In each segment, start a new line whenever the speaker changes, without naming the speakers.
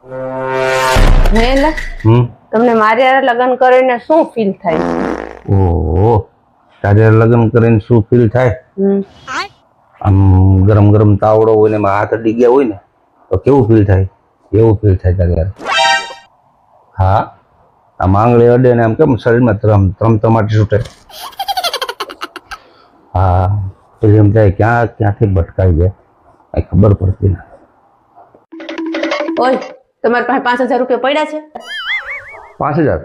હેલા તમને મારી હારે લગ્ન કરીને શું ફીલ થાય?
ઓહો, તારે લગ્ન કરીને શું ફીલ થાય? આમ ગરમ ગરમ તાવડો હોય ને એમાં હાથ અડી ગયા હોય ને તો કેવું ફીલ થાય? એવું ફીલ થાય તારે. હા, આમ આંગળી અડે ને આમ કેમ શરીરમાં ત્રમતમાટ છૂટે. હા, પછી એમ થાય ક્યાંથી ભટકાઈ જાય કઈ ખબર પડતી ના.
ઓય, તમારી પાસે 5,000 રૂપિયા પડ્યા છે?
5,000?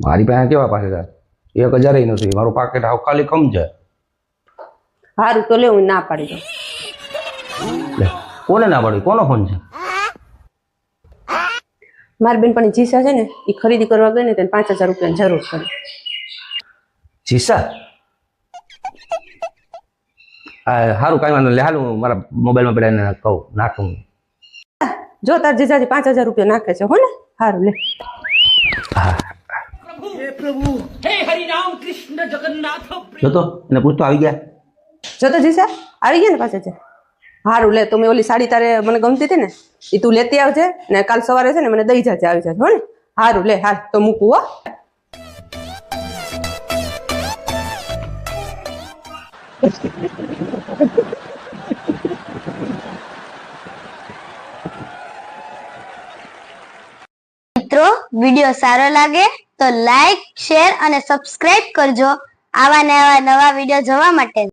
મારી પાસે કેવા 5,000? 1,000 નથી. મારું પાકેટ હાવ ખાલી કમ છે.
સારું તો લે, હું ના પાડી દઉં.
લે, કોને ના પાડી? કોનો ફોન છે?
મારી બેનપણી જીસા છે ને, એ ખરીદી કરવા ગઈ ને તેને 5,000 રૂપિયાની જરૂર પડી.
જીસા? સારું, કાંઈ વાંધો નહીં. હાલ હું મારા મોબાઈલમાં પડ્યા કહું નાખું.
જો તાર જીજાજી 5,000 રૂપિયા નાખે છે હો ને. સારું લે.
જો તો એને પૂછતો આવી ગયા.
જો તો જીસા આવી ગયા ને 5,000. સારું લે, તો મેં ઓલી સાડી તારે મને ગમતી હતી ને એ તું લેતી આવજે ને કાલ સવારે છે ને મને દઈ જાજે, આવી જાજે હો ને. સારું લે, હાલ તો મૂકું હો.
મિત્રો, વિડિયો સારો લાગે તો લાઈક, શેર અને સબસ્ક્રાઇબ કરજો આવા નવા વિડિયો જોવા માટે.